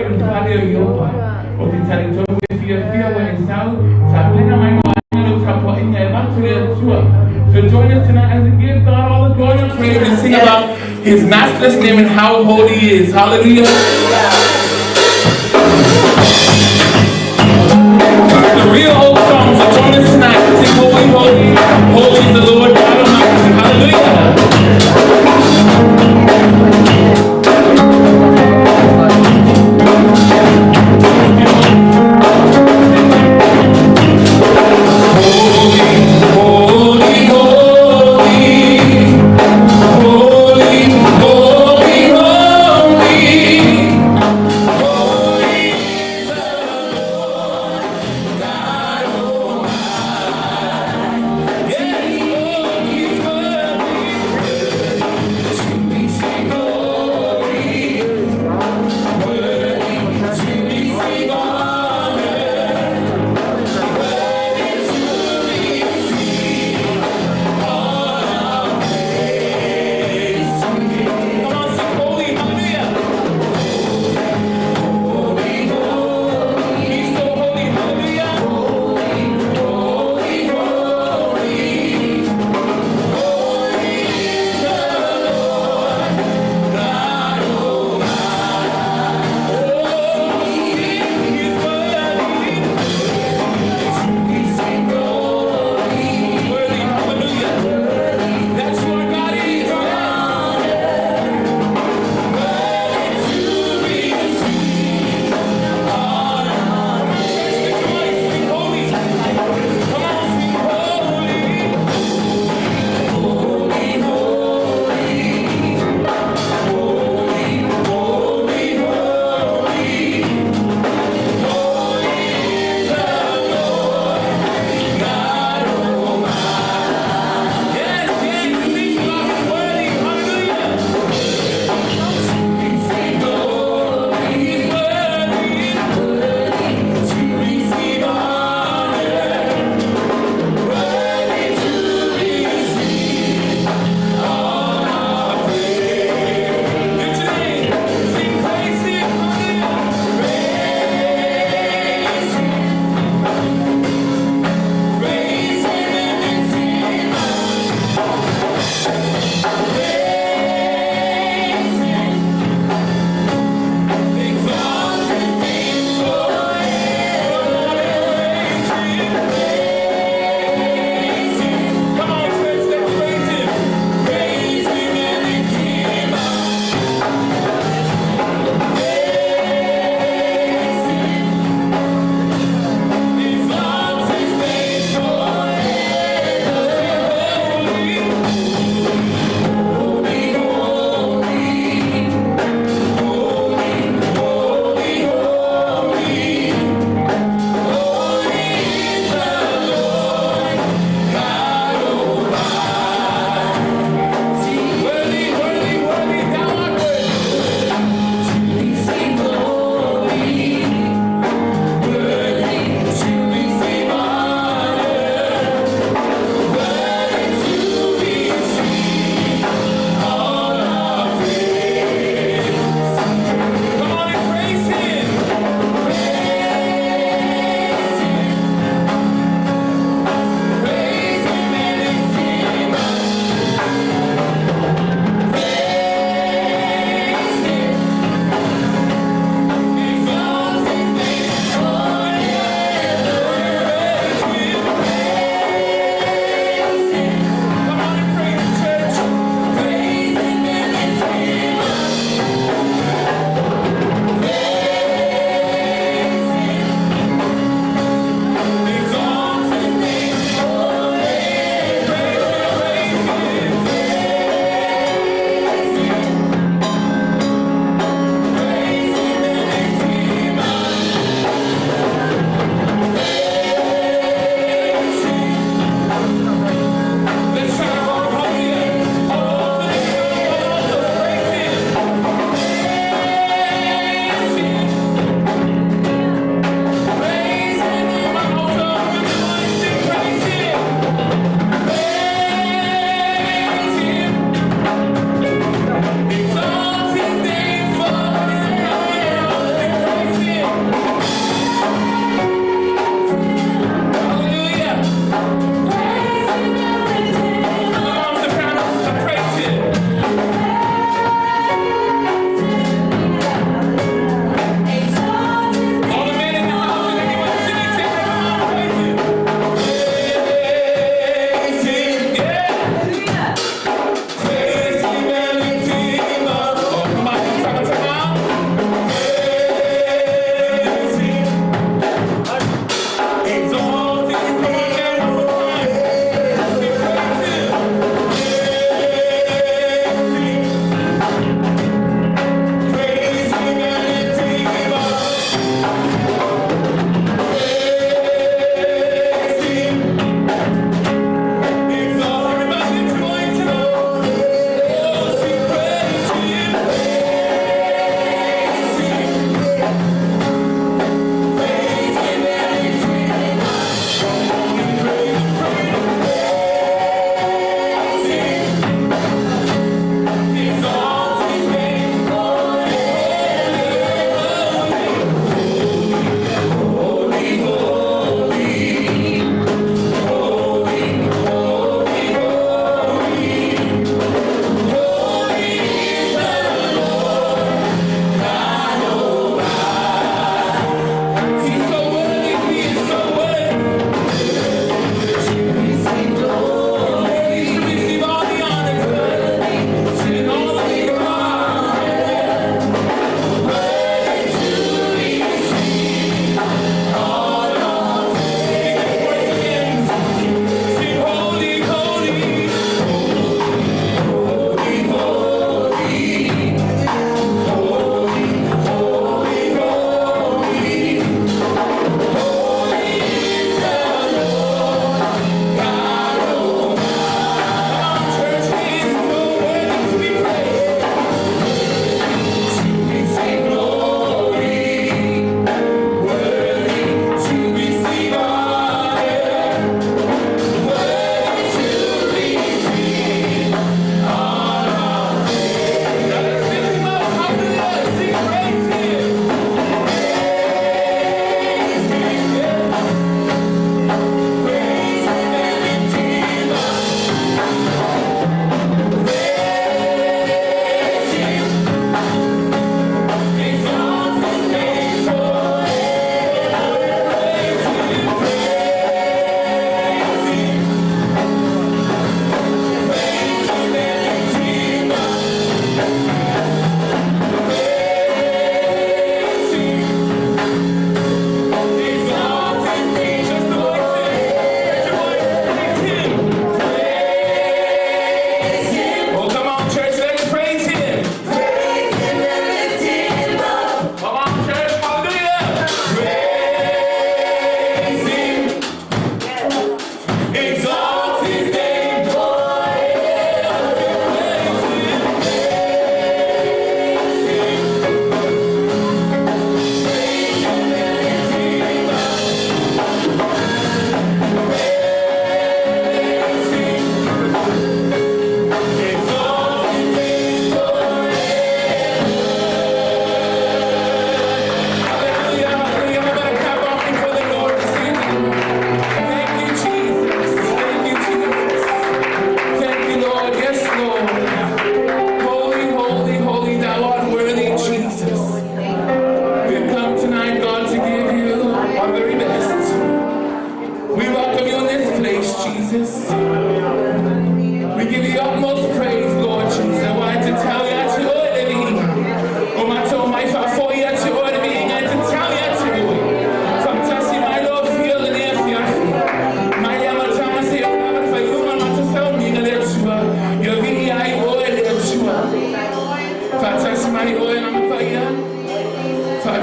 el Padre Jehovah. Och det är så vi ser vad en sound tapping my mind tap in the evangelist. So join us tonight as we give God all the glory and praise and sing about His matchless name and how holy He is. Hallelujah. The real old songs. So join us tonight to sing holy, holy, holy is the Lord God Almighty. Hallelujah.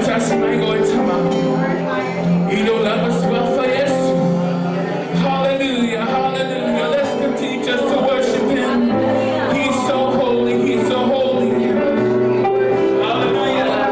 Fantastic, my God, you don't love us well for yes. Hallelujah, hallelujah. Let's continue just to worship Him. He's so holy, He's so holy. Hallelujah.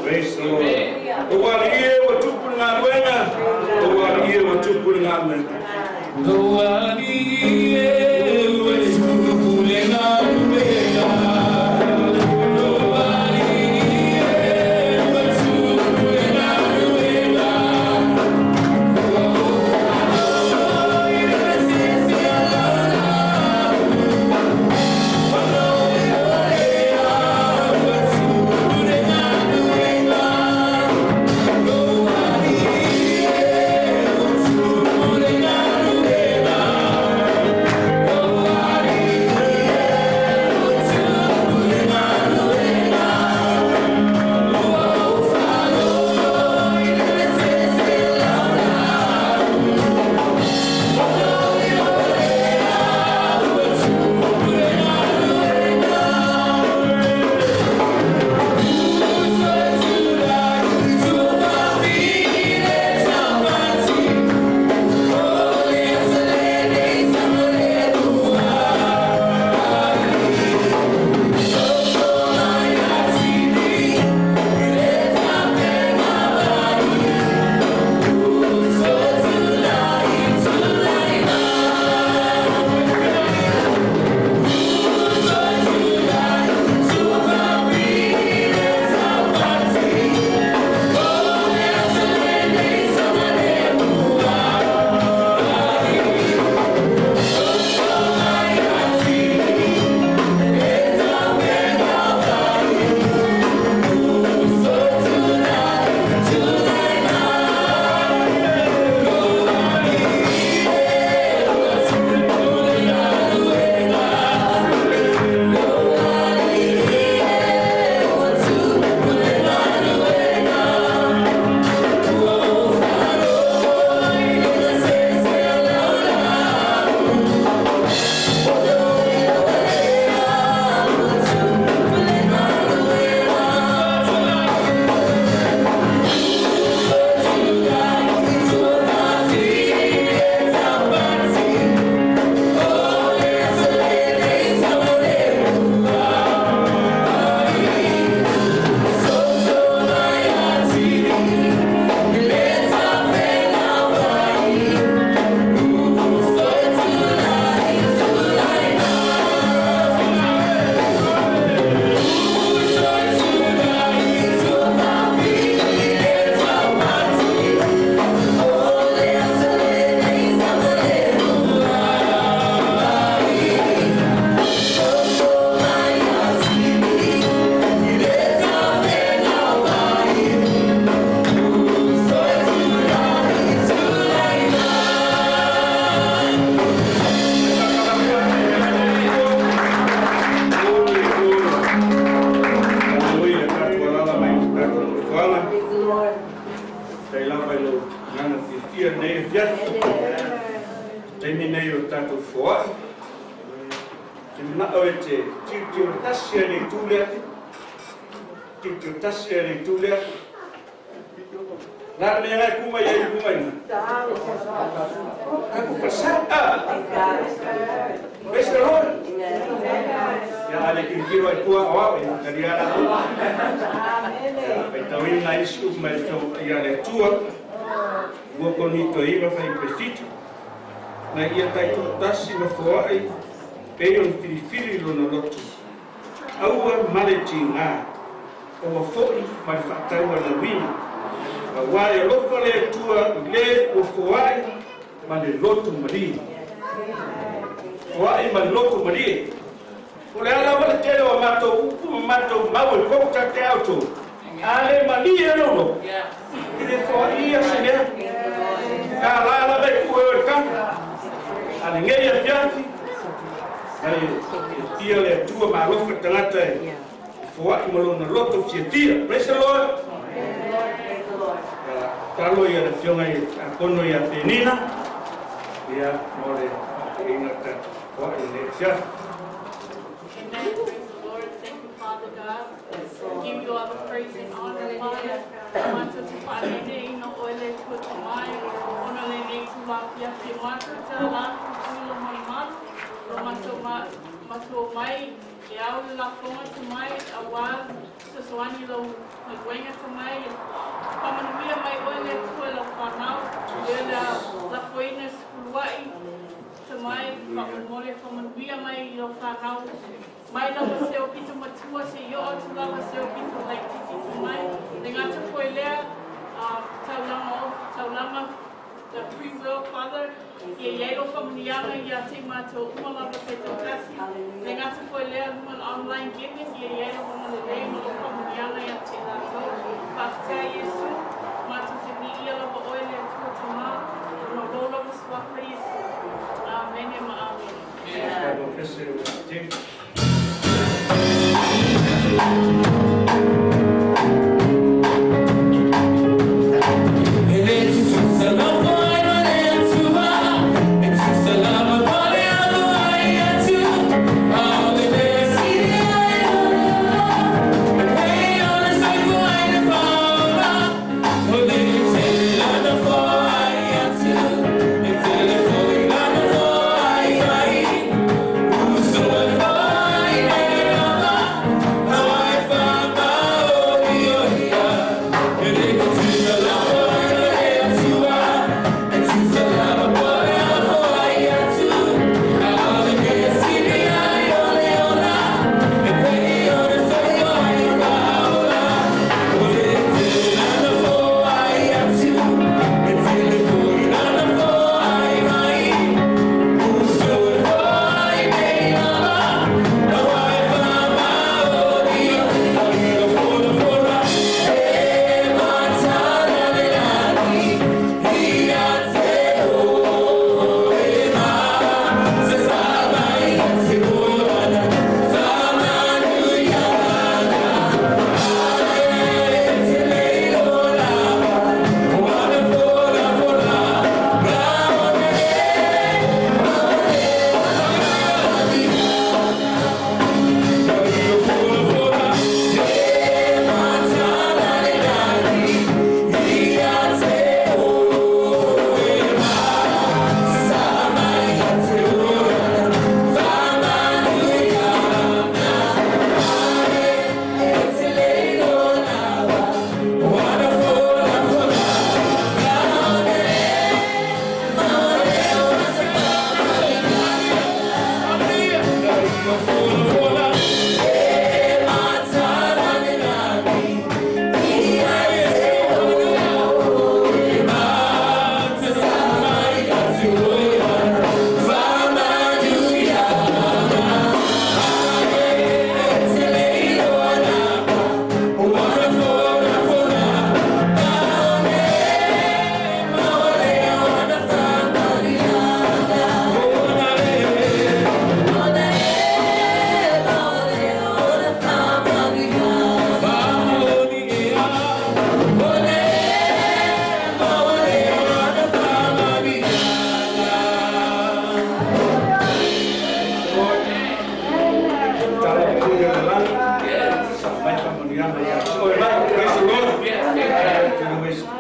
Praise the Lord. The one year Na oete, tiu tasia ni tule, tiu tasia ni tule. Na menga kuma ya kuma ni. Aku pasaka. Praise the Lord. Ya ale kiro ai tua awa e kariara. Amen. Tawin na isu mai to ya le tua. Wo konito iba fai pesito. Na ia tai tu tasi na foa ai. Peyon filifili lona lotu. Aua maletinga. O foi mai fatai wa na wina. Wale lofa le tua le o foai ma le lotu mari. Foai ma lotu mari. O le ala wale tele wa mato mawe koko tate auto. Ale mali e lono. Ile foai ia sinea. Ka ala bai kue o kanga. Ale ngei a fianti. Ale ia le tua ma lofa tangata e. Foai ma lona lotu fiatia. Praise the Lord. Talo ia fionga a kono ia penina ia more ina ta wa ina sia. Amen. Praise the Lord. Thank you, Father God. Give you all the praise and honor, Father. Mato te whanene ino oele kua te mai. Ono le nei tu lapia te mata te la kutula mai mata. Mato mai e au la fonga te mai a wā saswani lau na wenga te mai. Pamanuia mai oele tua la whanau. E la foina skuluai te mai. Pamanuia mai i la whanau. Mai lava se o pito matua se i o tu lava se o pito lai titi te mai. Le ngata koe lea taulama the free will, Father. Ia iero whamanianga ia te mātou umalava te tau kasi. Le ngata koe lea luman online giving. Ia iero whamanalea no whamanianga ia te lātou. Pāwhitea Iesu, mātou te ni ia lava oele tua te mā. No lōlava swaka Iesu. Amen e ma amen. Found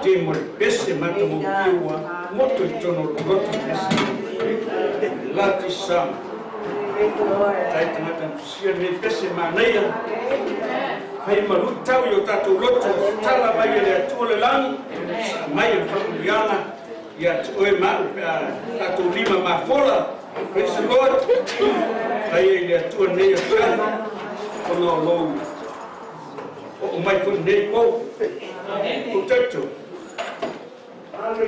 te mo pese mata mo kiwa moto tono roto pese lati sam tai tangata sia me pese manaya hai malu tau yo tatu roto tala mai le tole lang mai familiana ya oe ma tatu lima ma fola praise the Lord hai le tole ne ya ono lo o mai ko ne ko Potato.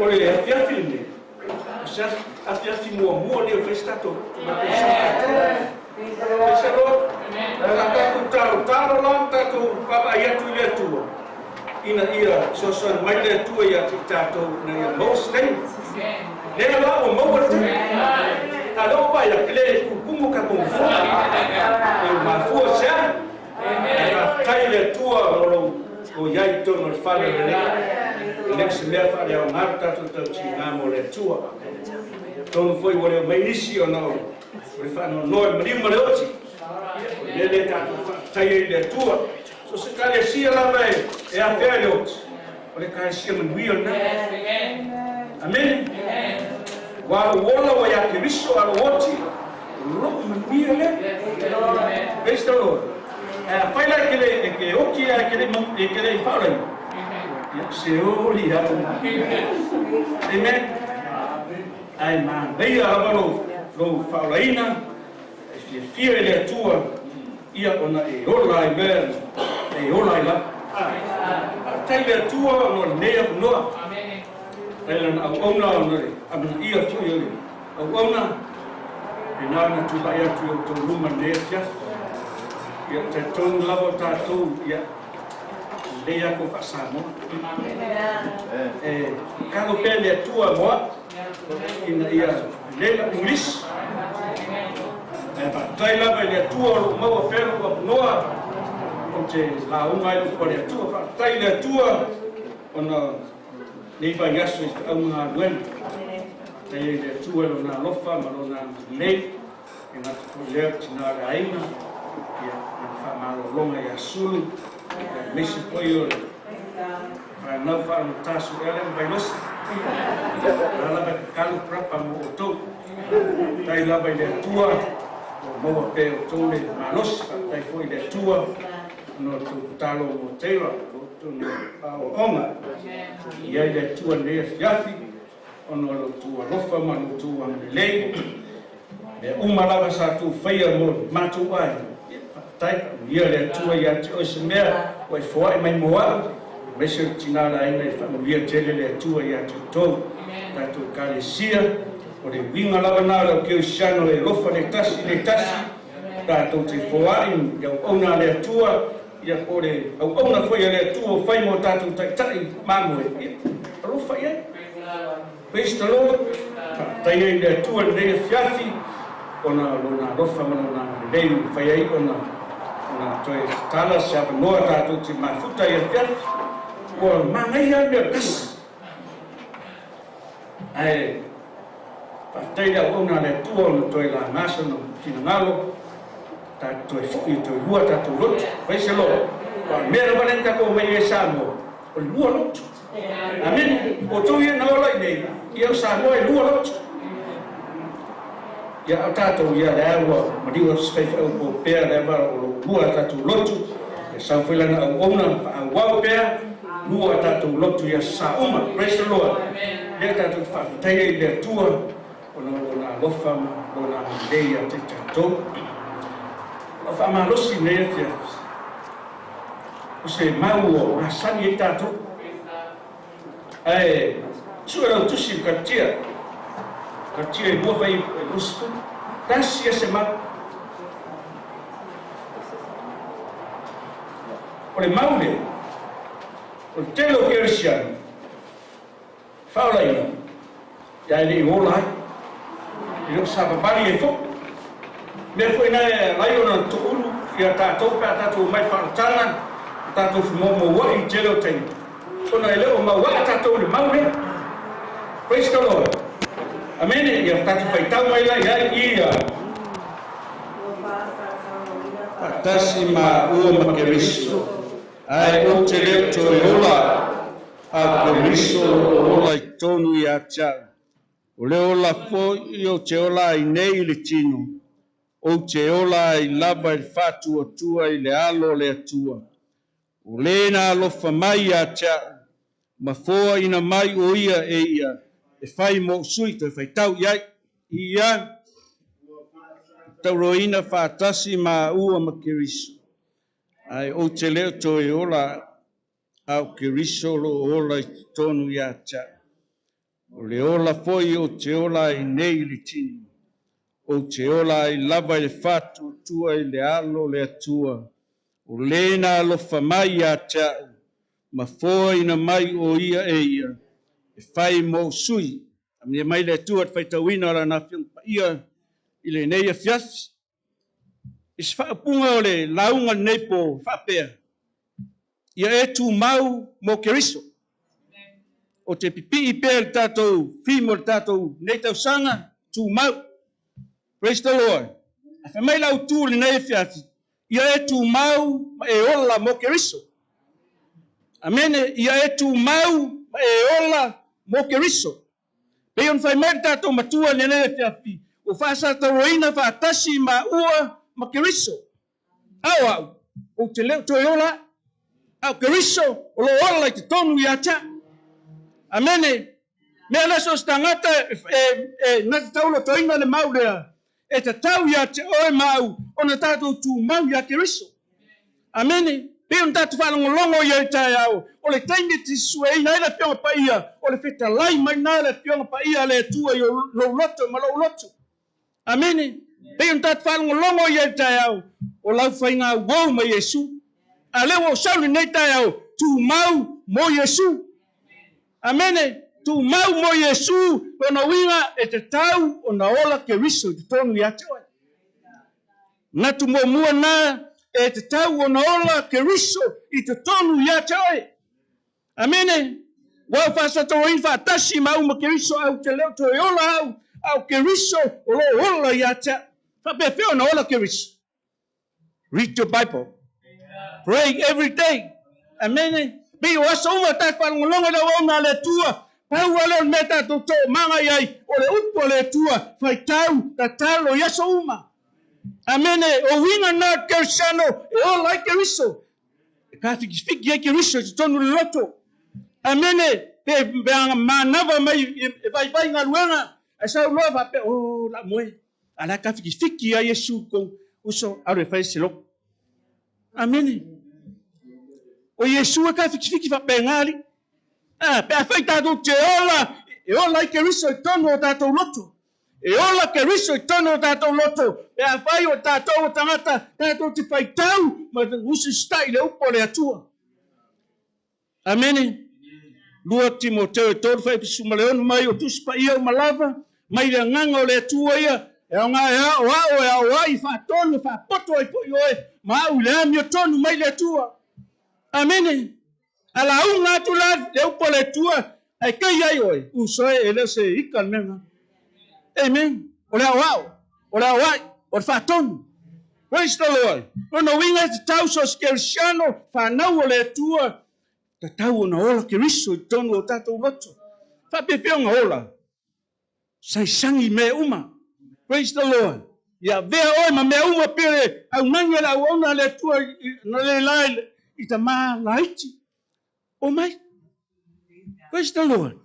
Olha, até a fim. Até a fim, o amor de festato. Isso é louco. Tá lá, tá tu, papai, tu e tu. E na ia, só mais de tu e a tato, na most tem. Nem lá o meu tem. A não vai a play, como que com fome. Uma força. Tá ele tua, o iai tono fale le next me fale o marta to tinga mo le tua tono foi o le maisi o no le fa no no me mo le oti le ta tai le tua so se kale sia la vai e a fere oti o le kai sia mo wi na amen wa wola wa ya kristo al oti lo mo wi le praise the Lord fai la que oki a que le fala se oli ha amen ai man dei a lo fala ina se fie le tua ia ona e ola e ber e ola la tai le tua no ne no amen ela ona no amen ia tu yo ona ina tu ba ia tu luma ne sia ya tetong lavo tatu ya leia ko fasamo kano pele tua mo ina ia leila english tai lava le tua mo pelo ko noa onte la uma ko le tua tai le tua ona nei vai yaso uma luen tai le tua na lofa malona nei ina ko le tina raina ya famalo longa ya sulu mesi poio para não falar no tacho ela vai nos ela vai calu prapa mo to tai lá vai de tua mo pe to le malos tai foi de tua no tu talo mo tela to no ao oma e aí de tua ne fiafi ono lo tua lofa manu tua le uma lava sa tu feia mo matu ai tai ia le tua ia te o semea o foi mai moa mesmo tinara ainda família tele le tua ia te to tanto calesia o de vinga lava na que o chano e lofa le tasi tanto te foi ia ona le tua ia ore ona foi le tua fai mo tanto tai mamo e lofa ia praise the Lord tai le tua le fiafi ona lofa mana le fai ai ona na toi tala se no ta tu ti mafuta ia pia o mangai ia bes ai patai da ona le tuo toi la national finalo ta toi fu toi lua ta tu lot praise the Lord pa mero valenta ko me samo o lua lot amen o tu ia na ola nei ia samo e lua lot ya tato ya dawa madiwa stay o pea dawa o lua tatu lotu sa foi lá na ona wa pea lua tatu lotu ya sauma praise the Lord ya tatu fa tai le tua ona lofa ona leia te tato o fa ma lo si ne te o se mau na sani tato ai sura tu si katia katia mo vai usto tasia sema ole maule o telo kersian faulaina ya ni ola io saba bali e fo me foi na laiona to ulu ya ta to pa ta to mai fartana ta to mo wa i telo ten ona ele o ma wa ta to le maule praise the Lord amen ya ta to faitau mai la ya ia tasima o ma Kristo ai o tele to ola a keriso ola I tonu I atia. O le ola fo I o te ola I nei le tino. O te ola I lava I fatu o tua I le alo le atua. O le na alofa mai atia. Ma foa ina mai o ia e ia. E fai mo suito, e fai tau iai. Ia. Tauroina whaatasi ma ua ma keriso. Ai o te leo to e ola au keriso lo ola I tonu I atia. O le ola foi o te ola I nei li tini. O te ola I lava I fatu tua I le alo le atua. O le na alofa mai atia. Ma foa ina mai o ia e ia. E fai mo sui. A mea mai le atua fai tauina ala na fiong pa ia. I le nei a fiasi. I se whaapunga o le launga nepo whapea. Ia e tu mau mo keriso. O te pipi I pēr tātou, whimo tātou, nei tau sanga, tu mau. Praise the Lord. A wha mai lau tū le nei fiasi. Ia e tu mau ma e ola mo keriso. Amene, ia e tu mau ma e ola mo keriso. Pei on whai mai tātou matua le nei fiasi. O whaasa taroina whaatasi ma ua ma keriso. Au au, o te leo toi ola, au keriso, o lo ola I te tonu I ata. Amene, mea leso stangata na te taulo toina le mau lea. E te tau ia te oe mau, o na tātou tū mau ia keriso. Amene, pe on tātou whalongolongo ia I tai au, o le tainge te sue ina ina pionga pa ia, o le wheta lai mai nā le pionga pa ia le tua I o lo loto, ma lo loto. Amene, pe on tātou whalongolongo ia I tai au, o lau whainga wau ma Yesu. A leo o sauli nei tai au, tū mau mo Yesu. Amene, tu mau mo Yesu, ona winga e te tau o na ola ke riso te tonu I ate oi. Na tu mo mua na e te tau o na ola ke riso I te tonu I ate oi. Amene, wau whasa tō in whaatasi mau ma ke riso au te leo tō e ola au ke riso o lo ola I ate. Whape whio na ola ke riso. Read your Bible. Pray every day. Amene. Bi wasa uma ta whalongolonga na wauna le tua. Pau wale on meta to manga iai. O le upo le tua. Fai tau, ta talo, yaso uma. Amene, o winga na kersano, e o lai keriso. E ka fiki e keriso, te tonu le loto. Amene, pe manava mai, e vai ngā ruenga. E sau loa va pe, o la moe. Ala ka fiki a Yesu kong uso aure fai silok. Amene. O Yesu e ka fiki fa pe ngari. Pe a fai tātou te ola. E ola I keriso I tono o tātou loto. E ola keriso I tono o tātou loto. Pe a fai o tātou o tangata. Tātou te fai tau. Ma te usi stai le upo le atua. Amene. Lua Timoteo e tōru fai pisu maleonu mai o tuspa ia o malava. Mai le nganga o le atua ia. E o ngā e ao ao e ao ai wha tonu wha poto ai poi oe. Ma au le ami o tonu mai le atua. Amene. Ala unga tu la le upo le tua. Ai kai ai oi. Usoe e le se ikan menga. Amen. O le au. O le awai. O le whatonu. Praise the Lord. Ono winga te tau so skersiano. Whanau o le tua. Ta tau o na ola ke riso I tonu o tatou loto. Whapepeo ngā ola. Sai sangi me uma. Praise the Lord. Ia vea oi ma me uma pere. Au nange la uona le tua. Na le lai. I ta maa laiti. O mai. Praise the Lord.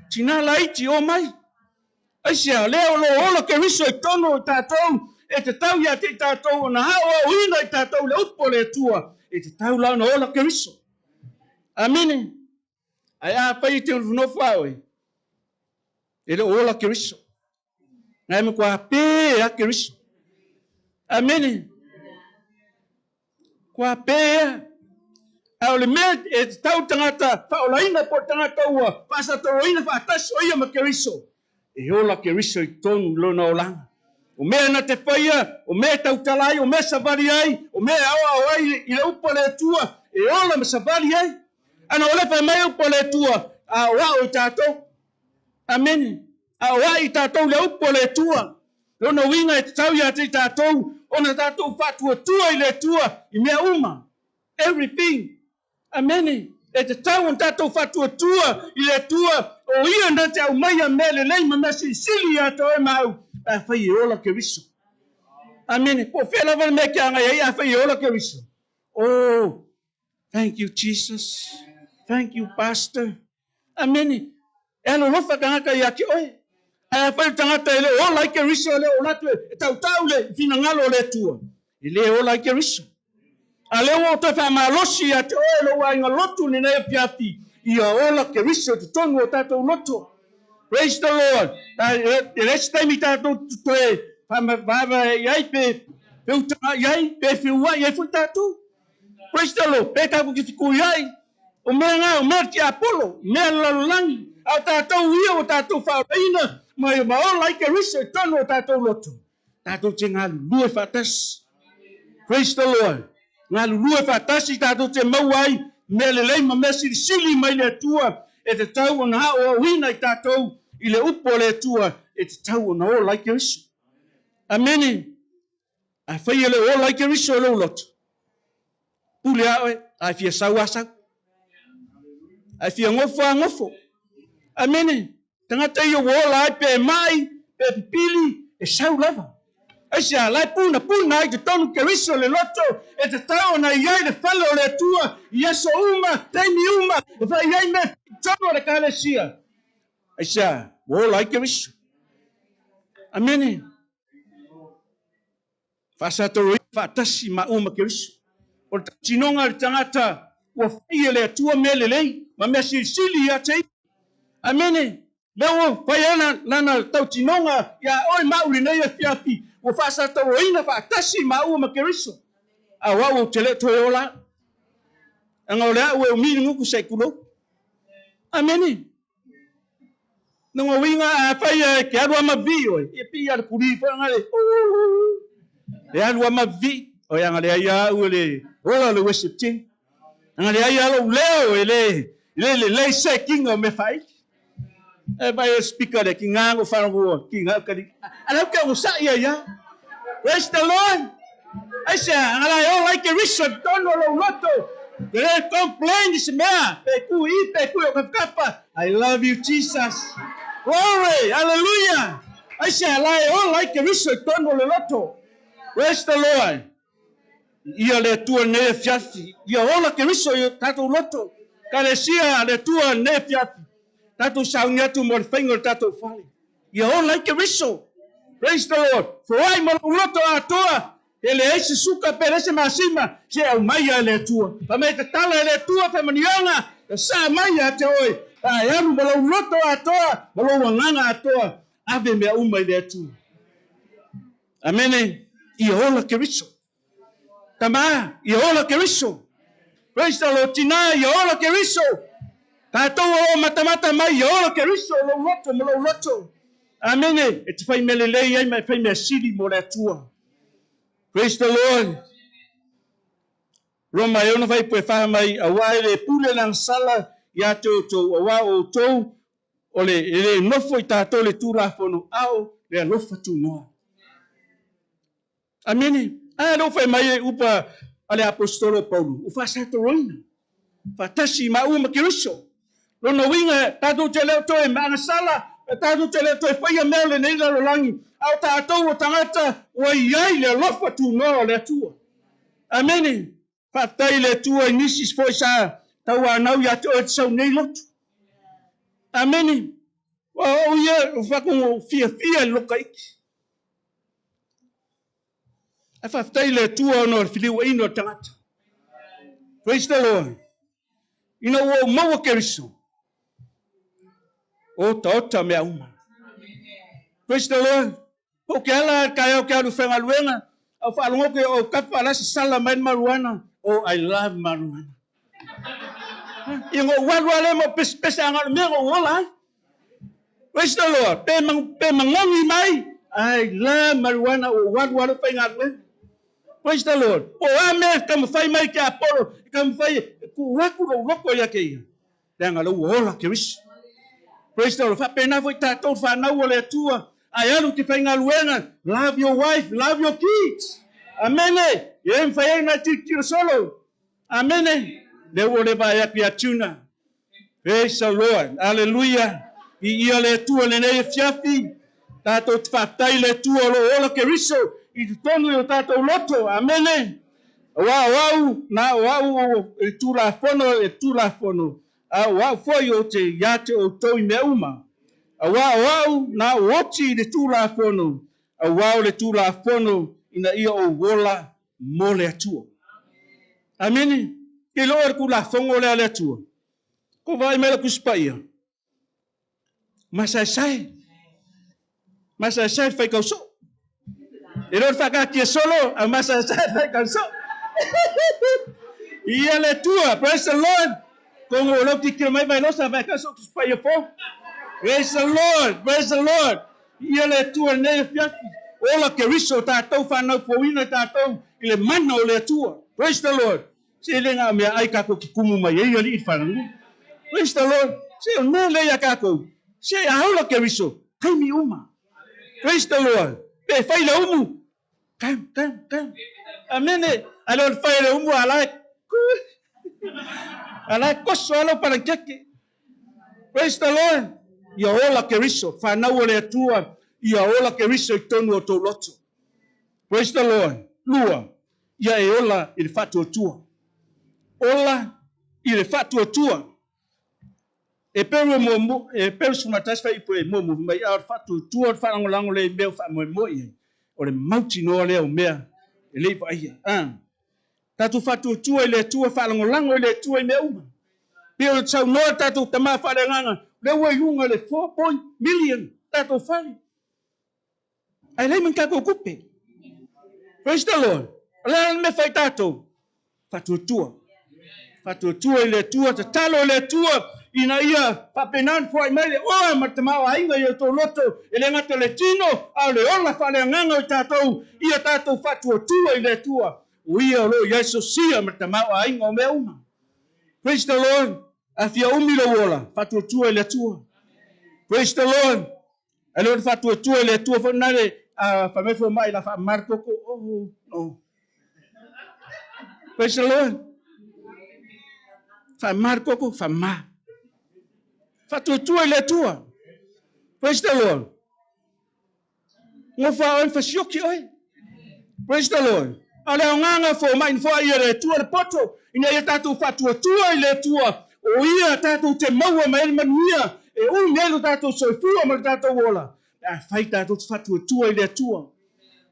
Tina laiti o mai. Aisia leo lo ola ke riso I tono o tātou. E te tau ia te tātou o na hao o ina I tātou le upo le tua. E te tau lau na ola ke riso. Amene. Ai a pai te unofa oi. E le ola ke riso. Ngai me kua pē a ke riso. Amene. Kua pē a. Au le mea e tau tangata, whaolaina po tangata ua, whasa toroina whaatasi o ia ma ke riso. E ola ke riso I tonu lona o langa. O mea na te whaia, o mea tau talai, o mea savari ai, o mea awa ai I le upo le tua, e ola ma savari ai. Ana o le whai mai upo le tua, a oa o tātou. Amen. A oa I tātou le upo le tua. Lona winga e tau ia te tātou, ona tātou whatua tua I le tua, I mea uma. Everything. Amen. e te tau on tātou whatua tua, I le tua, o ia na te au mai a mele lei ma mesi sili a to e mau, a whai e ola ke riso. Amen. Po whela wale me kia ngai, a whai e ola ke riso. Oh, thank you, Jesus. Thank you, Pastor. Amen. E alo lofa kangaka ia ki oe. A whai tangata ele ola ke riso le ola tu e tau tau le fina ngalo le tua. Ele ola ke riso. A leo o te whamalosi a te oe lo wa inga lotu ni nei piati. Ia ola ke riso te tonu o tātou loto. Praise the Lord. The next time I tātou toe whamawhawa iai pe peutanga iai pe whiua iai fu tātou. Praise the Lord. Pe kāpu ki tiku iai. O mea ngā o mea ki Apollo. Mea lalolangi. A tātou ia o tātou whaoreina. Ma ola i ke riso te tonu o tātou loto. Tātou te ngā lue whatas. Praise the Lord. Ngā lulua whatasi tātou te mauai, me le leima me sili mai le tua, e te tau o na o wina I tātou, I le upo le tua, e te tau o na o like riso. Amene. A whai ele o like riso lo loto. Pule aoe, a fia sau asau. A fia ngofo a ngofo. Amene. Tangata I o lai pe mai, pe pipili, e sau lava. Asia lai puna ai te tonu ke riso le loto e te tau na iai le falo le tua Yeso uma, teimi uma e whai iai me tonu le kalesia. Asia, wo lai ke riso. Amene. Whasato whatasi ma uma ke riso. O te tinonga le tangata ua whai le tua mele lei ma mea sili a te. Amene. Leo whai ana lana tau tinonga ia oi mauri nei e fiapi. O fasa tau ina fa tasi ma u ma keriso. A wa o tele to yola. Anga ola o mi nguku sai kulo. Ameni. Ngo winga a fa ke aru ma vi o. E pi ar puri fa ngale. E aru ma vi. O ya ngale ya u le. Ola le worship team. Ngale ya lo leo ele. Le se king o me fai. E vai speaker de kinga go fa ngo kinga ka di. Ala ke o sa ya. Praise the Lord. I say, I like a Richard Donald Lotto. They complain this man. I love you, Jesus. Glory, hallelujah. I say, I like a Richard Donald Lotto. Praise the Lord. Ia le tua ne fiafi. Ia ola ke riso yo tato loto. Kalesia le tua ne fiafi. Tato saunia tu mo fengo tato fale. Ia ola ke riso. Praise the Lord. For I mo loto atoa. Ele ese suka perese masima. Se au maya le tua. Pa me te tala le tua pe manianga. Sa maya te oi. Ai amu mo loto atoa. Mo lo wanganga atoa. Ave me uma le tua. Amene. Ia ola ke riso. Tama, ia ola ke riso. Praise the Lord. Tina, ia ola ke riso. Tātou o matamata mai, ia ola ke riso. Lo loto. Amene. E te whai mele lei ai mai whai mea siri mo le tua. Praise the Lord. Roma e ona whai poe whaha mai a wae le pule lang sala ia tō a wā o tō o le nofo I tātou le tūra whono au le alofa tū noa. Amene. Ah, lo fai mai upa ale apostolo Paulo. Ufa sa to roina. Fatasi ma uma kiriso. Lo no winga tatu tele to e mana sala, tatu tele to e fai mele nei la langi. Au tatu o tangata o iai le lofa tu no le tua. Amene. Fatai le tua inisis foi sa tawa nau ya to e sau nei lotu. Amene. Wa o ia ufa ko fia lokaiki. I whaftai le tua no whiliwa ino tangata. Praise the Lord. Ina o maua keriso. O taota mea uma. Praise the Lord. O ke ala kaya o ke alu whenga luenga. O whaalongo ke o kapa alasi sala main maruana. Oh, I love maruana. Ingo wadwale mo pespesa angar mea o wala. Praise the Lord. Pe mangongi mai. I love maruana o wadwale whenga luenga. Praise the Lord. O ame kam fai mai ke Apollo, kam fai ku raku ro roko ya ke ia. Lenga lo ola ke wis. Praise the Lord. Fa pena foi tatou fa na ole tua. Ai alu te fai ngaluenga. Love your wife, love your kids. Amen. Ye fai na ti solo. Amen. Le ole ba ya pia tuna. Praise the Lord. Hallelujah. I le tua le nei fiafi. Tato fatai le tua lo ola ke riso. I tonu o tato loto. Amen. Wow, na wow e tula fono. Wow foi o te yate o toi meuma. Wow, na woti le tula fono. Wow le tula fono ina ia o wola mole atua. Amen. Ke loa kula fongo le atua. Ko vai mele kuspaia. Masai fai kau so. E lo fa kia solo a masai fai kau so. Ia le tua, praise the Lord. Como lo ti que mai vai lo sa vai kau so kuspaia fo. Praise the Lord, praise the Lord. Ia le tua ne fiati. Ola ke riso ta tau fa na fo ina ta tau ile mana o le tua. Praise the Lord. Se le nga me ai ka ko kumu mai ia li fa na. Praise the Lord. Se no le ya ka ko. Se a ola ke riso. Kai mi uma. Praise the Lord. Pe fai le umu. Come. Amen. Alon fai le umu alai koso alo para keke. Praise the Lord. Ia ola ke riso. Whanau le atua. Ia ola ke riso I tonu o tau loto. Praise the Lord. Lua. Ia e ola I le fatu o tua. Ola I le fatu o tua. E peru sumatas fai po e momo. Mai a fatu o tua. Whanango lango le meo wha mo i. O le mauti noa leo mea. E le pa ia. Tatu fatu o tua I le tua. Whanango lango I le tua I mea uma. Pio tau noa tatu tama whare nganga. Le ua iunga le 4 million. Tatu whare. Ai lei man kako kupe. Praise the Lord. Ala me fai tato. Fatu tua I le tua. Te talo le tua. Ina ia papenan fo ai mele. O matamao ainga ia to loto. Ele ngata le tino. A le ola whare nganga I tatou. Ia tatou fatu tua I le tua. Uia lo Yesu sia matamao ainga o mea uma. Praise the Lord. A fia umi lo ola. Fatu tua I le tua. Praise the Lord. Alo fatu tua I le tua. Fonare. Fa me fo mai la fa marco ko. Oh, no. Praise the Lord. Fa marco ko fa ma. Fatu tua I le tua. Praise the Lord. Ngo fa on fa sioki oi. Praise the Lord. Ale nganga fo mai fo ia le tua le poto. Ina ia tatu fatu tua I le tua. O ia tatu te maua mai manuia. E o melo tatu soifua ma tatu wola. Fai tatu fatu tua I le tua.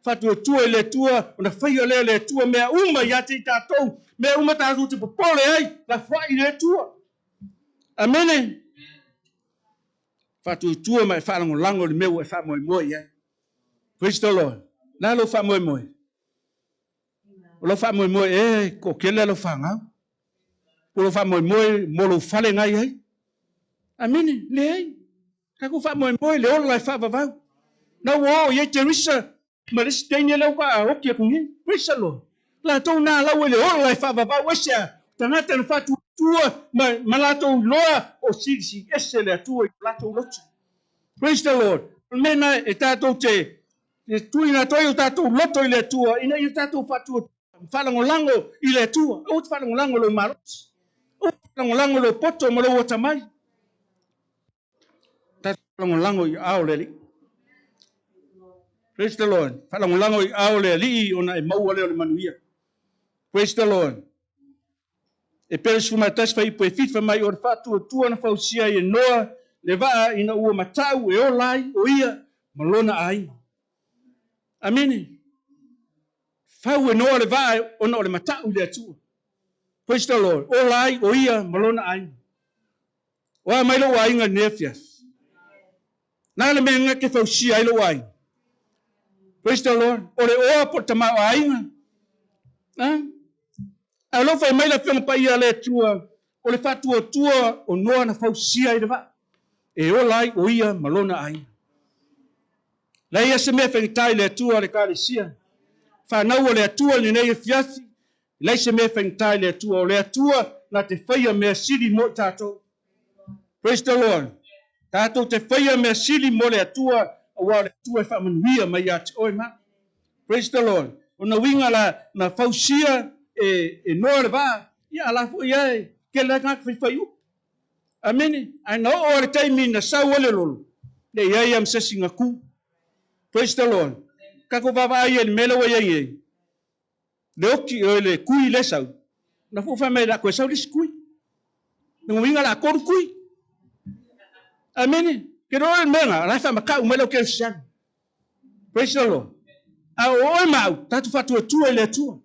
Fatu tua I le tua. Ona fai le tua mea uma ia te tatu. Mea uma tatu te popole ai. La fai I le tua. Amen. Fatu tua mai whanango lango le meu e wha moi ai. Praise the Lord. Nā lo wha moi. Lo wha moi ko kele lo whanga. Lo wha moi mo lo whale ngai ai. Amen. Le ai. Kako wha moi le ola lai wha vavau. Na wo ye Teresa. Ma le stenia lau ka o kia kungi. Praise the Lord. La tau nā lau le ola lai wha vavau. Wesea. Tangata na whatu tua. Ma la tau loa o sirisi. Ese le atua I la tau lotu. Praise the Lord. Mena e tātou te tuina toi o tātou loto I le tua. Ina I tātou whatu whalango lango I le tua. O te whalango lango lo maros. O te whalango lango lo poto mo lo watamai. Tātou whalango lango I ao le li. Praise the Lord. Whalango lango I ao le li o na e maua leo le manuia. Praise the Lord. E peres fumatas whai po e fifa mai o le whatu o tua na whausia I e noa. Le vaa ina ua matau e o lai o ia malona ai. Amen. Fau e noa le vaa ona o le matau le atua. Praise the Lord. O lai o ia malona ai. Wa mai lo wai nga nefias. Na le menga ke fausia ai lo wai. Praise the Lord. O le oa po tama ai nga. A lo fai mai la fiong pa ia le tua. O le fatu o tua o noa na fausia ai le vaa. E o lai o ia malona ai. La ia se me fengitai le tua le kalesia. Whanau o le atua ni nei e fiasi. La ia se me fengitai le tua o le atua na te whaia mea siri mo tātou. Praise the Lord. Tātou te whaia mea siri mo le atua a wā le atua e whamanuia mai a te oi ma. Praise the Lord. O na winga la na fausia e noa le vā. Ya la fu ya ke la ngak fi fayu. Amen. I know all the time in the sawale lolo. Le ya yam se singaku. Praise the Lord. Kako baba ayen melo ya ye. Le oki le kui le sau. Na fu fa me la ko sau dis kui. No winga la kor kui. Amen. Ke ro menga la fa maka umelo ke sian. Praise the Lord. A o mau tatu fatu tu ele tu.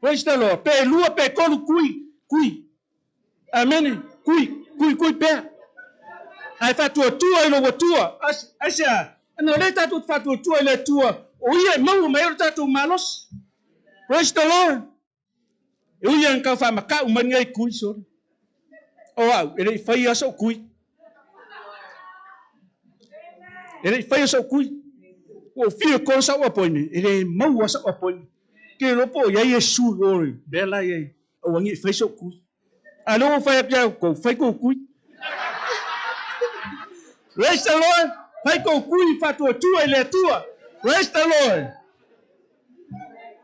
Praise the Lord. Pe lua pe kor kui. Amen. Kui pe. Ai fatu tu ele tu. Asia. No le tatu fatu tu ele tu. O ye mau me tatu malos. Praise the Lord. Uyan ka fa maka uman ngai kui so. O au, ele fai aso kui. Ele fai aso kui. O fio ko sa o poini, ele mau asa o poini. Ke ropo ya Yesu ori, bela ye. O wangi fai so kui. Alo fai pia ko fai ko kui. Praise the Lord. Fai ko kui fa tu ele tua. Praise the Lord.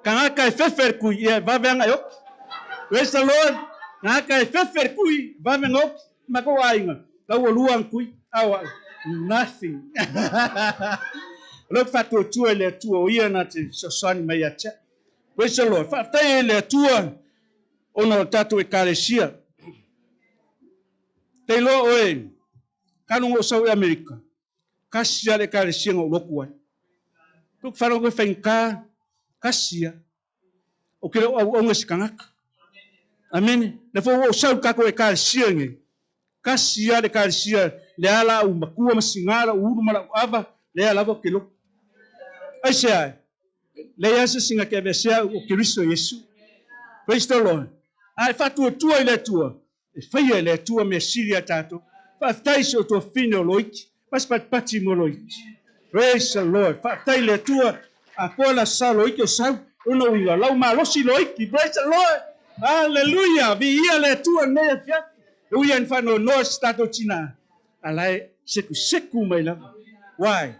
Kanga kai fefer kui ye va venga yo. Praise the Lord. Kanga kai fefer kui va venga mako ainga. Lawa luang kui. Awa nothing. Look for to ele tua ia na te sosani mai acha. Praise the Lord. Fa tai ele tua ono tatu e kalesia. Te lo oe. Kanu ngo sau Amerika. Kasia le kalesia ngo lokua. Look for ngo fenka kasia. O ke o nges kangaka. Amen. Le fo o sau ka ko e kalesia ngi. Kasia le kalesia le ala u makua masingala u mala ava le ala vo kilo. Asia. Le yasa singa ke besia o Kristo Yesu. Praise the Lord. Ai fatu tua ile tua. E fai ile tua me siria tato. Fa tai so to fino loit. Pas pat pati mo loit. Praise the Lord. Fa tai ile tua a pola sa loit o sa uno winga lau ma losi loit. Praise the Lord. Hallelujah. Vi ia le tua ne fia. Uia en fano no stato china. Alai seku mai la. Why?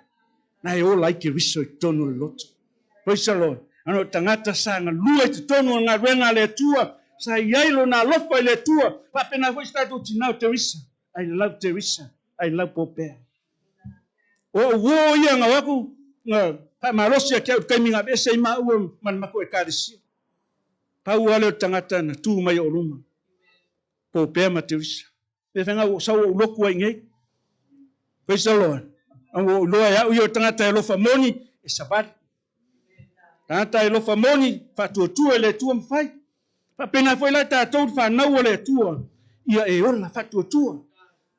Na e o like riso tono loto. Praise the Lord. Ano tangata sanga lua te tonu nga renga le tua sa yailo na lofa le tua pa pena foi stato tinau Teresa. I love Teresa. I love Popea. O wo ia nga waku nga pa marosia ke kai minga be sei ma u man mako e karisi. Pa u ale tangata na tu mai o ruma. Popea ma Teresa. Pe fenga o sa o loku ai ngai. Praise the Lord. Ang loa ya u tangata lofa moni e sabat. Tata ilo famoni fatu tu ele tu mfai. Fa pena foi la ta tot fa na ole tu. Ia e ola fatu tu.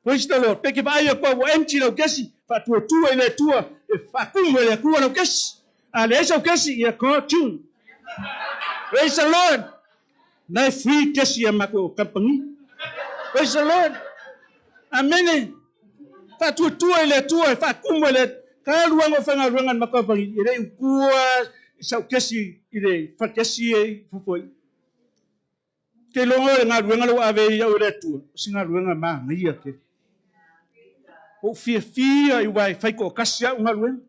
Praise the Lord. Peke ba ia kwa empty lo kesi fatu tu ele tu e fa kumo ele ku lo kesi. Ale eso kesi ia ko tune. Praise the Lord. Na free kesi ya mako kampangi. Praise the Lord. Amen. Fatu tu ele tu e fa kumo ele ka luango fanga ruangan mako pangi. Ire ukua sau kesi ide fa kesi e foi ke longo nga ruenga lo ave ya ore tu singa ruenga ma ngia ke o fia i wai fai ko kasia nga ruenga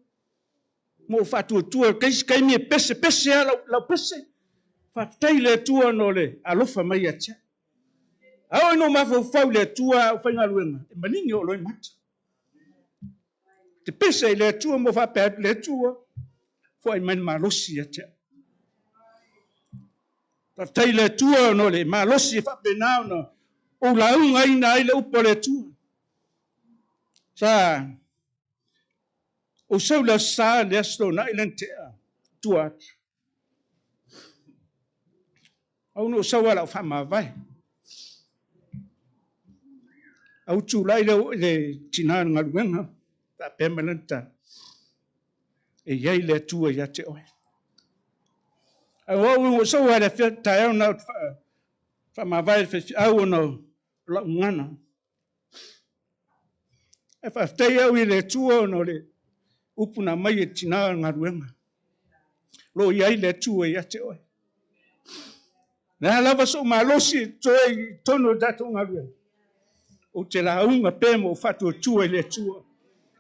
mo fa tu kai mi pese la pese fa tai le tu no le alofa mai ya cha au no ma fa le tu fa nga ruenga e maningi o lo mat te pese le tu mo fa pe le tu foi man malosi ya cha tai le tua no le malosi fa penao no o la unga ina ile upo le tua sa o seu la sa le sto na ile ntea tua au no sa wala fa ma vai au tu la ile china nga wenga ta permanenta e ye le tua ya te oi au so wala fa ta na fa ma vai au no la ngana e fa te ye le tua no le upuna mai e tina ngaruenga lo ia le tua ia te oi na lava so malosi toi tono dato ngaruenga o te la unga pe mo fatu tua le tua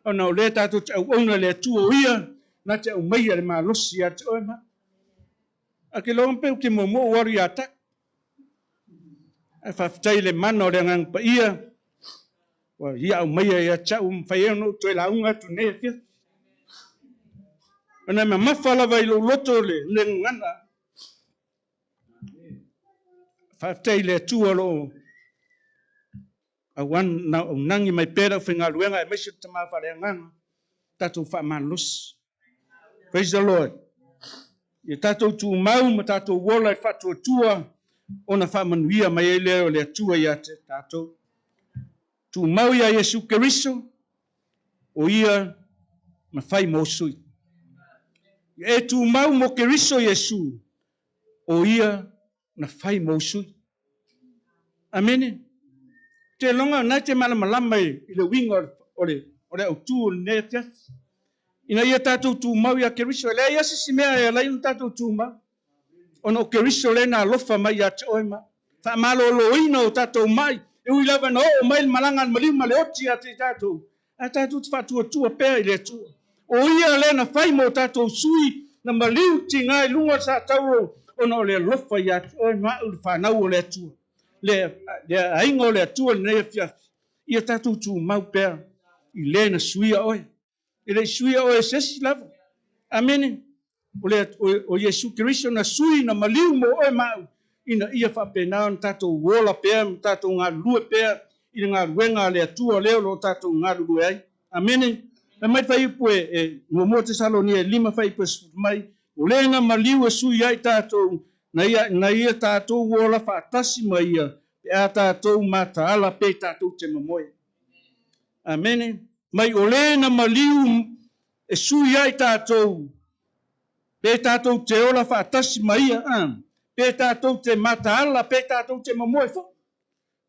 ona le tato ona le tua ia na te mai le malosi ia te oi ma a ke lo pe ke mo wari ata ai whaftai le mano le ngang pa ia, wa ia au mai ia chau mwhai no tue la unga tu ne fia. Ana me mawhala vai lo loto le ngana, whaftai le tua lo, a wan na nangi mai pera whinga luenga e mesu tama whare ngana, tatou whamanus. Praise the Lord. Ia tatou tu mau ma tatou wola e whatua tua, ona whamanuia mai e leo le tua ia te tatou. Tu mau ia Yesu Keriso, o ia na whai mosui. E tu mau mo Keriso Yesu, o ia na whai mosui. Amene. Te longa na te malamalama i le winga o le au tu ne te. Ina ia tatou tu mau ia Keriso, le ia sisi mea e lai tatou tu mau. Ono Keriso le na alofa mai ia te oima. Wha malo lo ina o tatou mai. E ui lava na o mai malanga malima le oti a te tatou. A tatou te whatua tua pēr i le tua. O ia le na whai mo tatou sui na maliu ti ngai lunga sa tauro. Ono le alofa ia te oima u le whanau o le tua. Le aingo le tua ne fiafi. Ia tatou tu mau pēr. I le na suia oi. I le suia oi sesi lava. Amene. O Yesu Keriso na sui na maliu mo oi mau. Ina ia whapena na tatou wola pēr, tatou ngā lue pēr, ina ngā luenga le atua leo lo tatou ngā lue ai. Amene. Na mai whai upo ngō te saloni e lima whai upo mai. O le ngā maliu e sui ai tatou, na ia tatou wola whaatasi mai ia, pe a tatou mata ala pe tatou te mamoe. Amene. Mai o le na maliu e sui ai tatou, pe tatou te ola whaatasi mai ia, pe tatou te mataala, pe tatou te mamoe fo.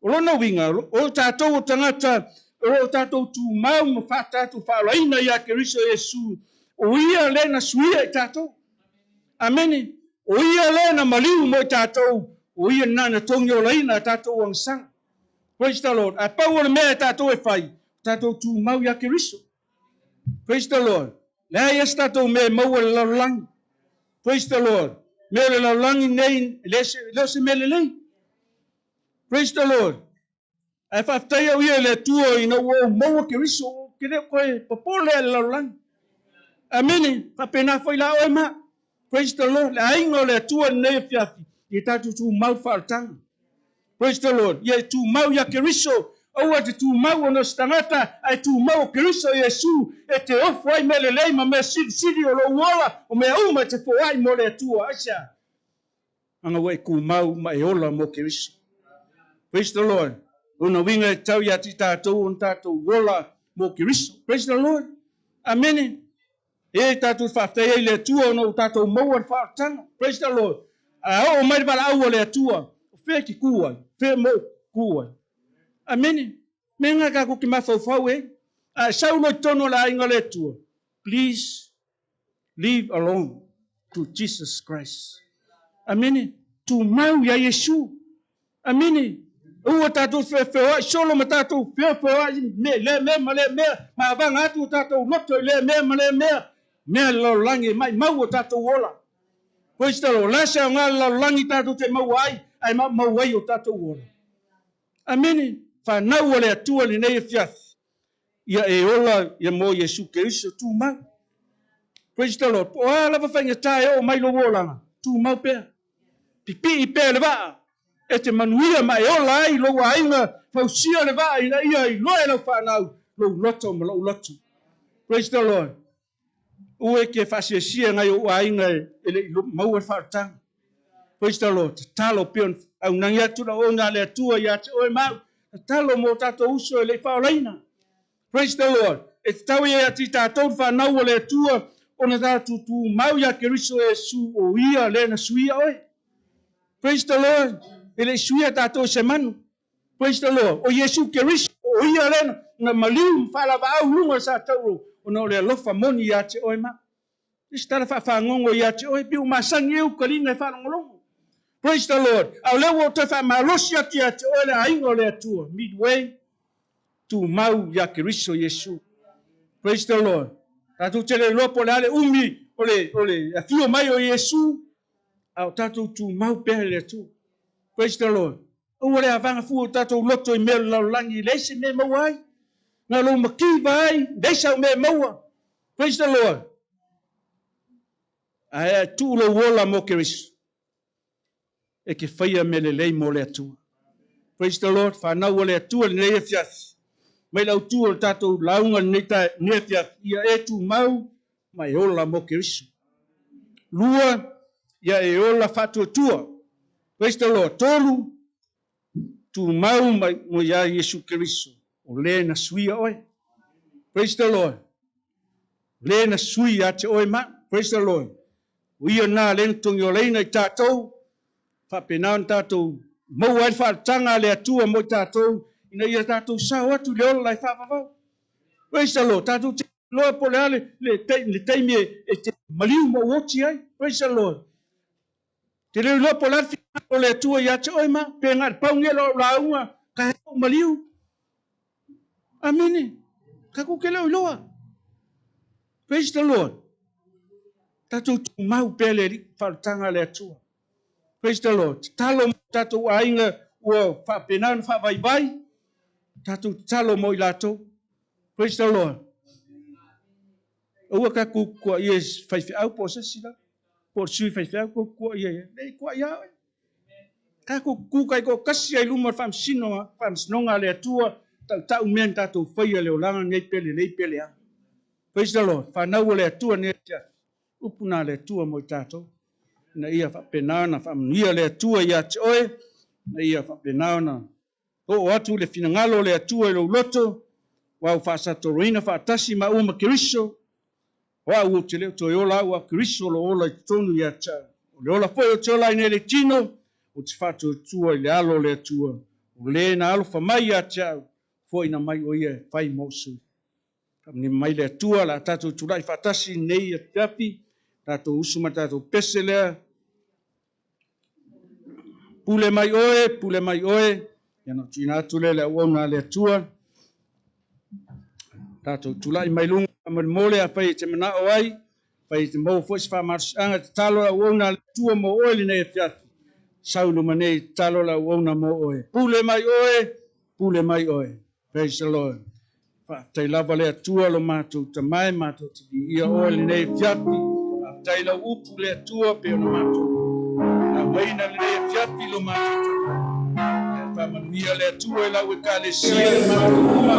O lona winga, o tatou o tangata, o tatou tu mau ma whatatou whaalaina ia Keriso Yesu, o ia le na suia i tatou. Amene. O ia le na maliu mo i tatou, o ia nana tongi o laina tatou angsang. Praise the Lord. A pau o le mea tatou e whai, tatou tu mau ia Keriso. Praise the Lord. Lea ias tatou me mau o le laulangi. Praise the Lord. Me le laulangi nei, lese me le nei. Praise the Lord. Ai whaftai au ia le tua ina ua mau Keriso, kere koe papole le laulangi. Amene, whapena whai la oi ma. Praise the Lord. Le aingo le tua nei fiafi, i tatu tu mau whaatanga. Praise the Lord. Ia tu mau ia Keriso, aua te tu mau ono stangata, ai tu mau Keriso Yesu, e te ofu ai mele leima me siri o lo uola, o me auma te fo ai mo le tua, asia. Anga wai ku mau ma e ola mo Keriso. Praise the Lord. Una winga e tau ia ti tātou, on tātou uola mo Keriso. Praise the Lord. Amene. E tātou whaftai ei le tua, ono tātou maua whaatanga. Praise the Lord. A o mai wala au le tua. Whea ki kuai, whea mo kuai. Amene. Me ngā kako ki mawhauwhau e. Saulo tono la inga le tua. Please leave alone to Jesus Christ. Amene. Tu mau ya Yesu. Amene. Ua tātou whewhewai, solo ma tātou whewhewai, le me, ma vanga atu tātou noto le me, mea laulangi mai, mau o tātou ola. Praise the Lord. Lasa o ngā laulangi tātou te mau ai mau ai o tātou ola. Amene. Whanau o le atua ni nei e fiathi. Ia e ola, ia mo Yesu Keriso, tu mau. Praise the Lord. O lava whainga tae o mai lo olanga, tu mau pēr. Pipi i pēr le waa. E te manuia mai ola ai lo wa inga fausia le vai ina ia I loe lo whanau lo loto ma lo loto. Praise the Lord. Ue ke whasiasia ngai o wa inga ele maua whaatang. Praise the Lord. Talo pion au nangi atu na o ngā le atua i ate oe mau. Talo mo tato uso ele whaolaina. Praise the Lord. E tau e ati tātou whanau o le atua o na tātou tu mau ia Keriso Yesu o ia le na suia oe. Praise the Lord. Ele suia tātou se manu. Praise the Lord. O Yesu Keriso, o ia lena, na maliu whalava au lunga sa tauro, o na o le alofa moni ia te oe ma. Istara whaangongo ia te oe, piu masangi eu karinga e whanongolongo. Praise the Lord. Au leo o te whamalosi ati ia te oe le aingo le atua, midway, tu mau ia Keriso Yesu. Praise the Lord. Tātou te le lopo le ale umi, o le afio mai o Yesu, au tātou tu mau pehe le atua. Praise the Lord. ua le avanga fu tatou loto I mea laulangi leise me maua ai ngā lo makiva ai leisa o me maua. Praise the Lord. Ae tu lo wola mo Keriso e ke whaia me le lei mo le atua. Praise the Lord. Whanau o le atua le nei e fiafi. Mai lau tu o tatou launga nei e fiafi. Ia e tu mau mai ola mo Keriso. Lua ia e ola whatua tua. Praise the Lord. Tolu tu mau mai mo ia Yesu Keriso. O le na suia oe. Praise the Lord. Le na suia te oe ma. Praise the Lord. Ia na le tongi o leina I tātou. Whapenau tātou. Mau ai whaatanga le atua mo tātou. Ina ia tātou sao atu le ola lai whawawau. Praise the Lord. Tātou te loa po le ale le teimi e te maliu mo woti ai. Praise the Lord. Te reu loa po le alfi o le atua ia te oe ma. Pe ngā paunge lo launga ka heo maliu. Amene. Ka kuke leo loa. Praise the Lord. Tātou tu mau pele ri whaatanga le atua. Praise the Lord. Talo mo tātou ainga ua whapenau na whawaibai. Tātou talo mo I lato. Praise the Lord. Ua ka kukua I e whaiwhi au po sa sila. Po sui whaiwhi au kukua I e. Nei kua I au. Ka kukai ko kasi ai luma whamsinonga le atua. Tau men tātou whaia leo langa nei pele au. Praise the Lord. Whanau le atua nei tia. Upuna le atua mo I tātou. Na ia whapenau na whamanuia le atua ia te oe. Na ia whapenau na o atu le finangalo le atua I lo loto. Wau whaasatoroina whaatasi ma uma Keriso. Wau o te leo toi ola ua Keriso lo ola I tonu ia tau. O le ola foi o te ola I ne le tino. O te whatu atua I le alo le atua. O le na alo whamai ia tau. Foi na mai o ia whai mosu. Ni mai le atua la tātou turai whaatasi nei a tapi. Tātou usuma tātou pese lea. Pule mai oe. Iano tina atu le uauna le atua. Tātou tulai mai lunga mole a whai te mana o ai. Whai te mau fwesi whamarsianga te talo la uauna le atua mo oe li nei a fiafi. Saulu manei talo la uauna mo oe. Pule mai oe. Praise the Lord. Tai lava le atua lo mātou tamai, mātou te ia oe li nei a fiafi. Tai la upu le atua pe ona mātou. A waina le nei a fiafi lo mātou tamai. Whamanuia le atua I lau e ka le sia le mātou uma.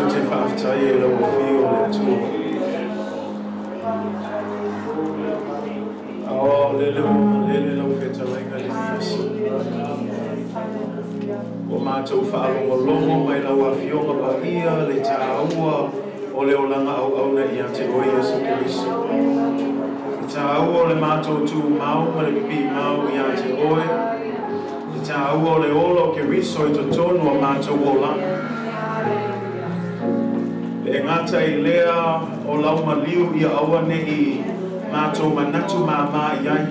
te whaafitai e lau whio le tua. Oh, lele lau whetalainga le Yesu. O mātou whaalongo mai lau a whionga pa ia le tāua o le olanga au auna i ate o Yesu Kiriso. Tāua o le mātou tū mau ma le pipi mau i ate oe. Tāua o le olo o Kiriso i to tonu o mātou o langa. Le ngata i lea o lau maliu i aua ne i mātou manatu māma i ai.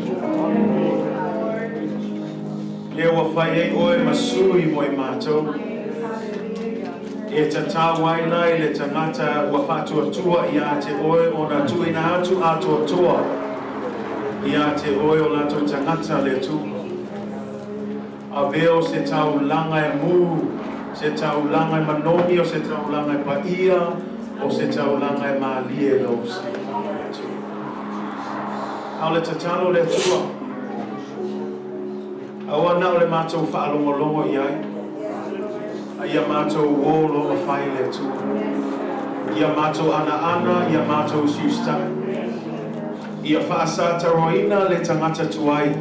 Le wa whai e oe masui mo i mātou. E ta tāwai lai le tangata wa whatua tua i a te oe o na tuina atu atua tua. I a te oe o lato tangata le tu. A veo se tau langa e mū, se tau langa e manomi o se tau langa e paia, o se tau langa e maalie lau si. Au le tatalo le tua. Aua na o le mātou whaalongolongo i ai. A ia mātou wōlo o whai le tua. Ia mātou ana, ia mātou siustai. Ia whaasata roina le tangata tuai.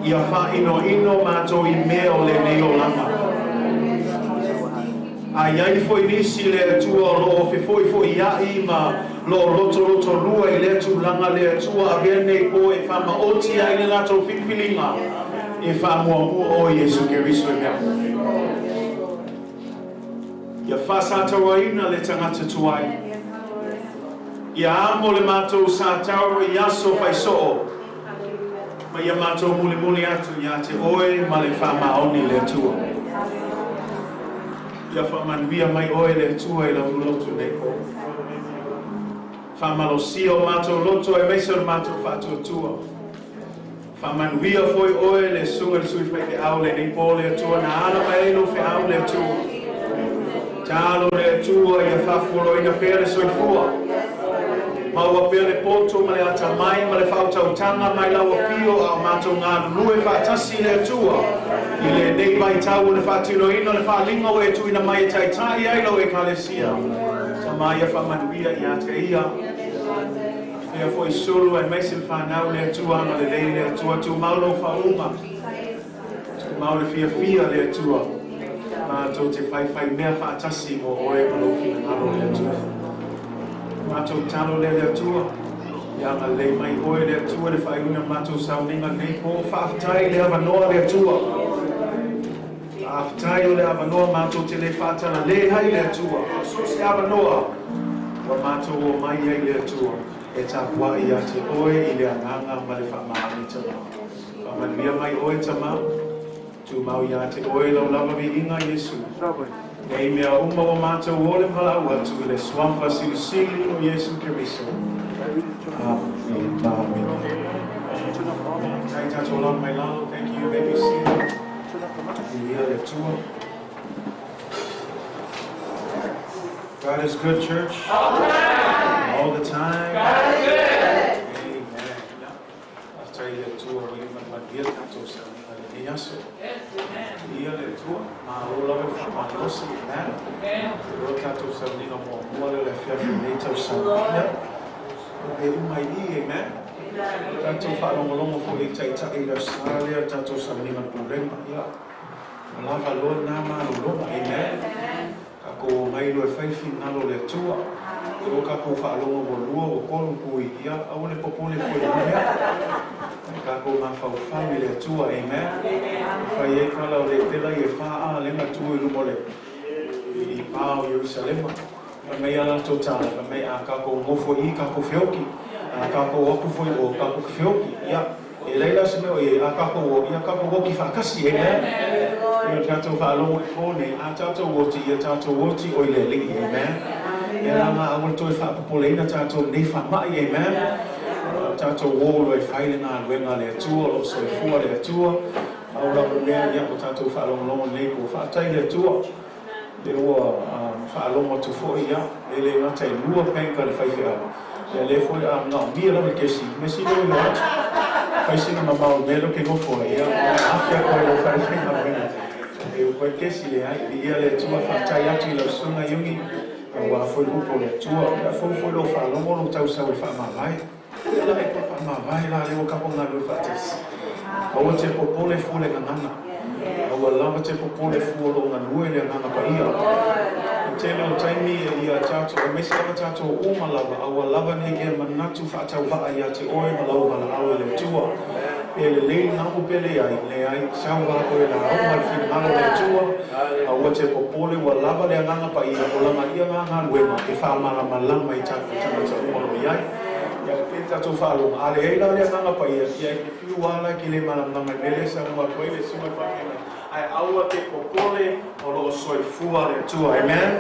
Ia whaino mātou i mea o le nei o lama. A iai foi nisi le tua lo o foi iai ma lo loto lua i le tu langa le tua a rea nei po e whama oti ai le lato whipilinga e whamua o Yesu Kiriso e mea. Ia whasata waina le tangata tuai. Ia amo le mātou sātauro i aso whai soo. Ma ia mātou muli atu i a te oe ma le whamaoni le tua. Ia whamanuia mai oe le tua i lau lotu nei ko. Whamalosia o mātou loto e meisa o mātou whātua tua. Whamanuia foi oe le sunga le sui whai te au le nei po le tua na ala mai eno whi au le tua. Tālo le tua ia whafuro ina pēr le soifua. Maua pēr le poto ma le ata mai ma le whautautanga mai laua pio a mātou ngā nue whaatasi le tua. I le nei mai tau le whaatino ina le whaalinga o e tuina mai e taitai ai lau e kalesia. Sa mai a whamanuia i a te ia. Ea foi solo e meisi whanau le tua ma le lei le tua tu maulo whaunga. Tu mau le fia le tua. Mātou te whai mea whaatasi mo oe palofi na ngaro le tua. Mātou talo le tua. Ia ngā lei mai oe le tua le whaiuna mātou sauninga nei po whaafitai le avanoa le tua. Whaafitai o le avanoa mātou te le whaatana le hai le tua. Sus e avanoa. Wa mātou o mai ai le tua. E tāpua i a te oe i le anganga ma le whamaani tama. Whamanuia mai oe tama. Tu mau i a te oe lau lava vi inga Yesu. Nei mea uma o mātou o le palau atu i le swampa silisili o Yesu Kiriso. Amen. Tai tatou lau mai lau. Thank you, baby. See you. Ia le tua. God is good, church. All the time. God is good. Amen. I'll tell you the two or you might be able to say yes. Ia le tua. Ma rola me fa manosi na. Rola tato sa ni no mo le fia ni tau sa. E mai ni amen. Tato fa longo fo i tai tai la salia tato sa ni ma purema ia. Lava lo na ma lo amen. Ko mai lo fai finalo le tua. Ko ka ko fa lo mo lo o ko ku ia au le popole ko le ia. Ka ko ma fa le tua amen. Fa ye ka la le pela ye fa a le ma tu lu mo le. I pa o Jerusalem. Ma mai ala total, ma mai a ka ko mo fo I ka ko fioki. A ka ko o ku fo o ka ko fioki. Ia. E leila se me o e a ka ko o ia ka ko ki fa kasi amen. Ia tato fa lo mo ne a tato woti ia tato woti o le lingi amen. Ia nga a to fa popole na tato ne fa mai amen. Tato wo lo e fa ile na wenga le tua lo so fu le tua. Au la mo ia ko tato fa lo ne ko fa tai le tua. Le o fa lo mo tu fo ia ele na tai lua penka le fa ia. Le fo no mi la ke si me si lo no. Fa si na ma me lo ke go fo ia. Afia ko lo fa na wenga. E o que se le ai ia le tua fatai atu lo sunga yungi Wa foi upo le tua, foi lo fa lo mo tau sa fa mai. La e fa mai la le o kapo na lo fatis. O te popole fu le ngana. O lava te popole fu lo ngana le ngana pa ia. Te lo taimi e ia tato o mesa tato o malava o lava ne ke manatu fa tau va ia te oi malava la au le tua. Ele le na o pele ai le ai sa wa ko la au mal fi na le tua. O te popole wa lava le ngana pa ia o la maria ngana we ma e fa mala malama i tato tato o lo ia. Ya pita to falo ale e la le ngana pa ia ya fiu wala ki le malama ma mele sa ma ko ele sima fa ai aua te popole o lo soi fua le tua. Amen.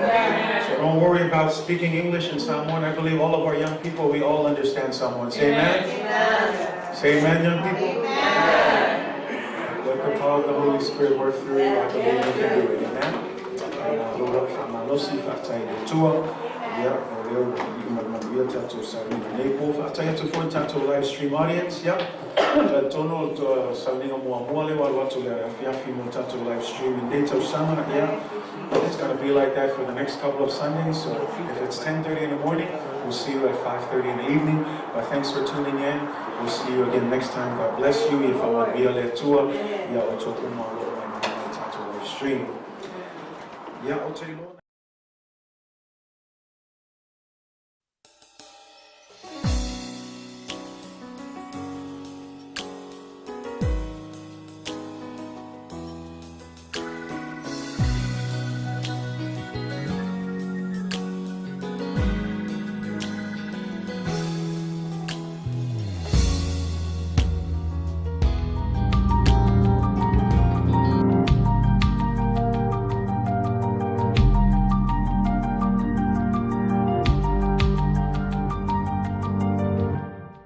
So don't worry about speaking English in Samoan. I believe all of our young people, we all understand Samoan. Say amen. Say amen, young people. Let the power of the Holy Spirit work through you. I believe you can do it. Amen. Lord, malosi fatai le tua. Yeah, Maria Tato Sabina Nepo, Fataya to phone Tato live stream audience, yeah. Tono Sabina Muamole, Watu Yafi Tato live stream in date of summer, yeah. It's gonna be like that for the next couple of Sundays. So if it's 10:30 in the morning, we'll see you at 5:30 in the evening. But thanks for tuning in. We'll see you again next time. God bless you. If I want to be a lecture, yeah, I'll talk tomorrow on Tato live stream. Yeah, I'll tell you.